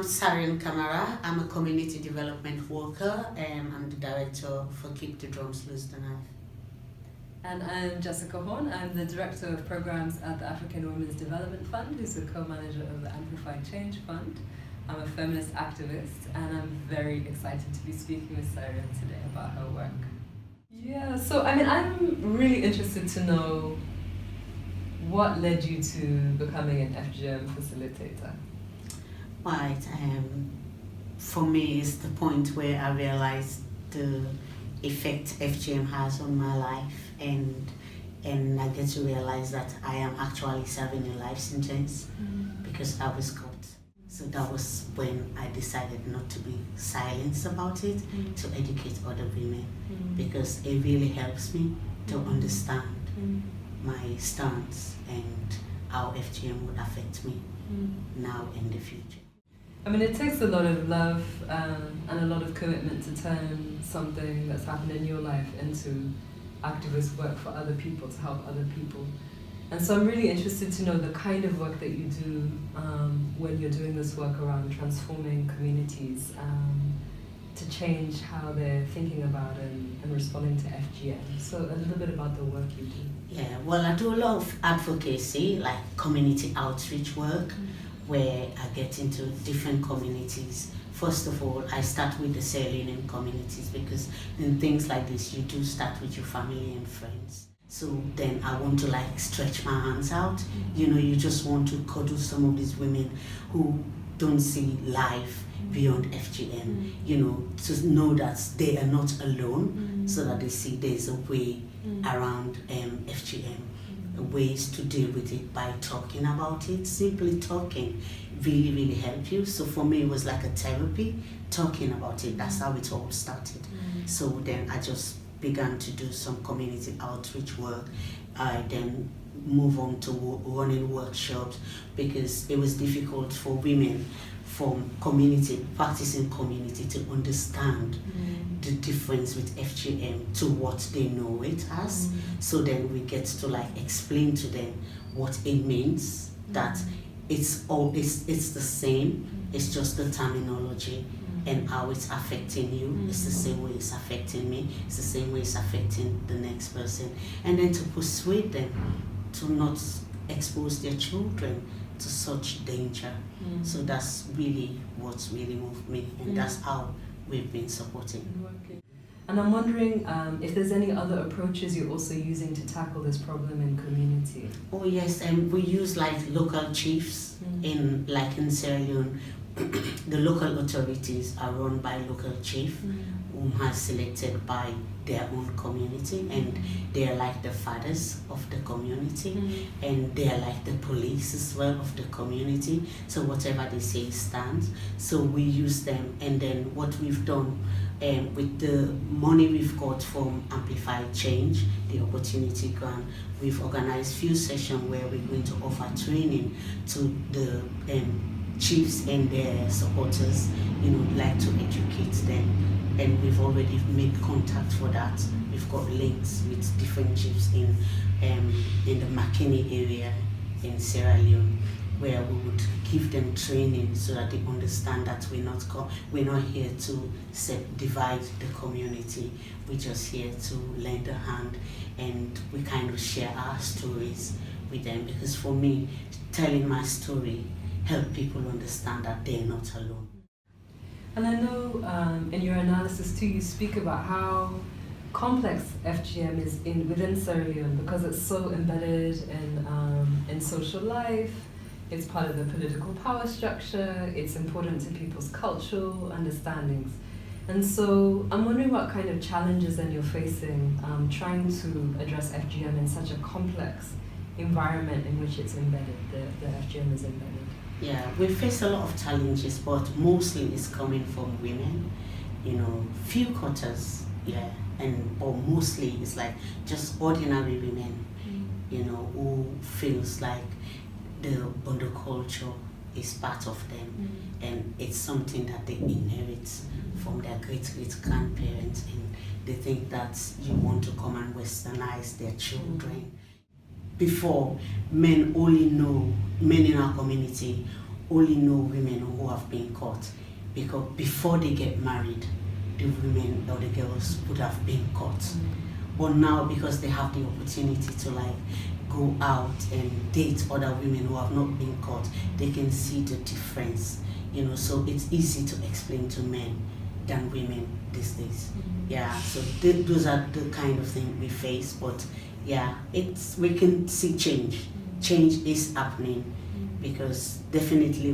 Sarian Kamara. I'm a community development worker and I'm the director for Keep the Drums Loose the Knife. And I'm Jessica Horn. I'm the Director of Programs at the African Women's Development Fund, who's the co-manager of the AmplifyChange Fund. I'm a feminist activist and I'm very excited to be speaking with Sarian today about her work. Yeah, so I'm really interested to know what led you to becoming an FGM facilitator. Right, for me it's the point where I realized the effect FGM has on my life and I get to realize that I am actually serving a life sentence because I was caught. So that was when I decided not to be silent about it, to educate other women because it really helps me to understand my stance and how FGM would affect me now and the future. It takes a lot of love and a lot of commitment to turn something that's happened in your life into activist work for other people, to help other people. And so I'm really interested to know the kind of work that you do when you're doing this work around transforming communities to change how they're thinking about and responding to FGM. So a little bit about the work you do. Yeah, well, I do a lot of advocacy, like community outreach work, where I get into different communities. First of all, I start with the Sierra Leone communities because in things like this, you do start with your family and friends. So then I want to stretch my hands out. You just want to cuddle some of these women who don't see life beyond FGM, to know that they are not alone, so that they see there's a way around FGM. Ways to deal with it by talking about it. Simply talking really help you. So for me it was like a therapy, talking about it. That's how it all started. So then I just began to do some community outreach work. I then move on to running workshops because it was difficult for women from practicing community to understand the difference with FGM to what they know it as. So then we get to explain to them what it means, that it's the same, it's just the terminology and how it's affecting you. It's the same way it's affecting me, it's the same way it's affecting the next person. And then to persuade them to not expose their children to such danger. So that's really what's really moved me, and that's how we've been supporting. And I'm wondering if there's any other approaches you're also using to tackle this problem in community. Oh yes, we use local chiefs in Sierra Leone. The local authorities are run by local chief whom are selected by their own community, and they are the fathers of the community, and they are the police as well of the community. So whatever they say stands. So we use them, and then what we've done with the money we've got from AmplifyChange, the opportunity grant, we've organized few sessions where we're going to offer training to the chiefs and their supporters, to educate them. And we've already made contact for that. We've got links with different chiefs in the Makeni area in Sierra Leone, where we would give them training so that they understand that we're not here to divide the community. We're just here to lend a hand, and we kind of share our stories with them, because for me, telling my story help people understand that they're not alone. And I know in your analysis too, you speak about how complex FGM is within Sierra Leone because it's so embedded in social life. It's part of the political power structure. It's important to people's cultural understandings. And so I'm wondering what kind of challenges then you're facing trying to address FGM in such a complex environment in which it's embedded, the FGM is embedded. Yeah, we face a lot of challenges, but mostly it's coming from women, few quarters, but mostly it's just ordinary women, who feels like the Bondo culture is part of them, and it's something that they inherit from their great-great-grandparents, and they think that you want to come and westernize their children. Before, men in our community only know women who have been caught, because before they get married, the women or the girls would have been caught. But now, because they have the opportunity to like go out and date other women who have not been caught, they can see the difference, so it's easy to explain to men than women these days. Yeah, so those are the kind of thing we face, but yeah, we can see change. Change is happening, because definitely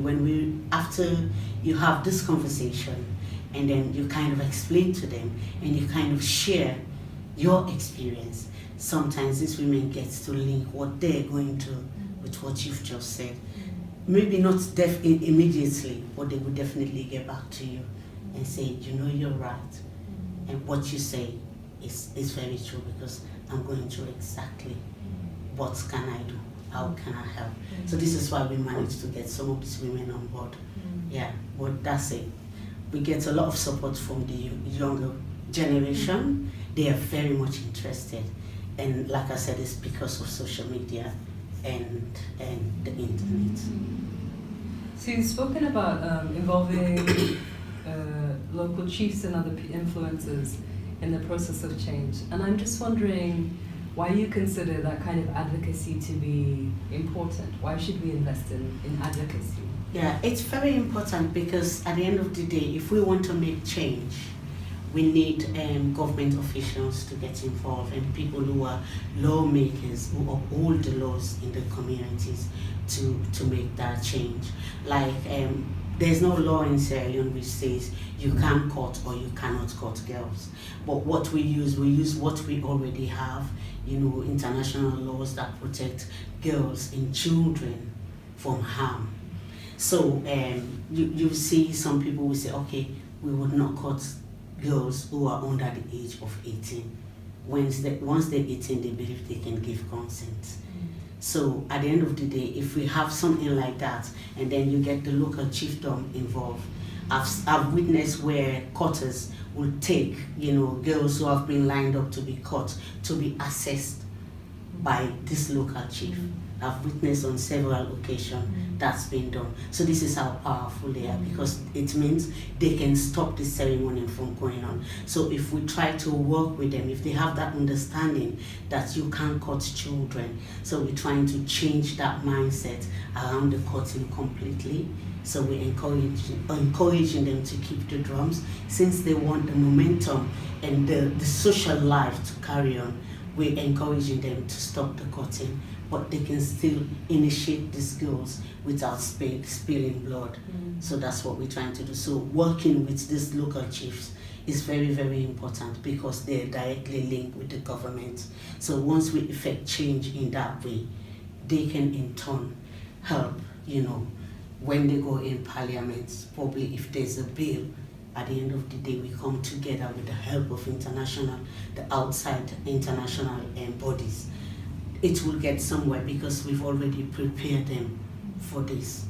after you have this conversation and then you kind of explain to them and you kind of share your experience, sometimes these women get to link what they're going through with what you've just said. Maybe not immediately, but they will definitely get back to you and say, you're right. And what you say is very true, because I'm going through exactly what can I do? How can I help? So this is why we managed to get some of these women on board. Yeah, but that's it. We get a lot of support from the younger generation. They are very much interested. And like I said, it's because of social media and the internet. So you've spoken about involving local chiefs and other influencers in the process of change. And I'm just wondering why you consider that kind of advocacy to be important. Why should we invest in advocacy? Yeah, it's very important, because at the end of the day, if we want to make change, we need government officials to get involved, and people who are lawmakers who uphold the laws in the communities to make that change. Like there's no law in Sierra Leone which says you can cut or you cannot cut girls. But what we use what we already have, international laws that protect girls and children from harm. So you see some people will say, okay, we would not cut girls who are under the age of 18. Once they're 18, they believe they can give consent. So at the end of the day, if we have something like that, and then you get the local chiefdom involved, I've witnessed where cutters will take, girls who have been lined up to be cut to be assessed by this local chief. I've witnessed on several occasions that's been done. So this is how powerful they are, because it means they can stop the ceremony from going on. So if we try to work with them, if they have that understanding that you can't cut children, so we're trying to change that mindset around the cutting completely. So we're encouraging them to keep the drums, since they want the momentum and the social life to carry on. We're encouraging them to stop the cutting, but they can still initiate these girls without spilling blood. So that's what we're trying to do. So working with these local chiefs is very, very important, because they're directly linked with the government. So once we effect change in that way, they can in turn help, when they go in parliament, probably if there's a bill, at the end of the day, we come together with the help of the outside international bodies. It will get somewhere, because we've already prepared them for this.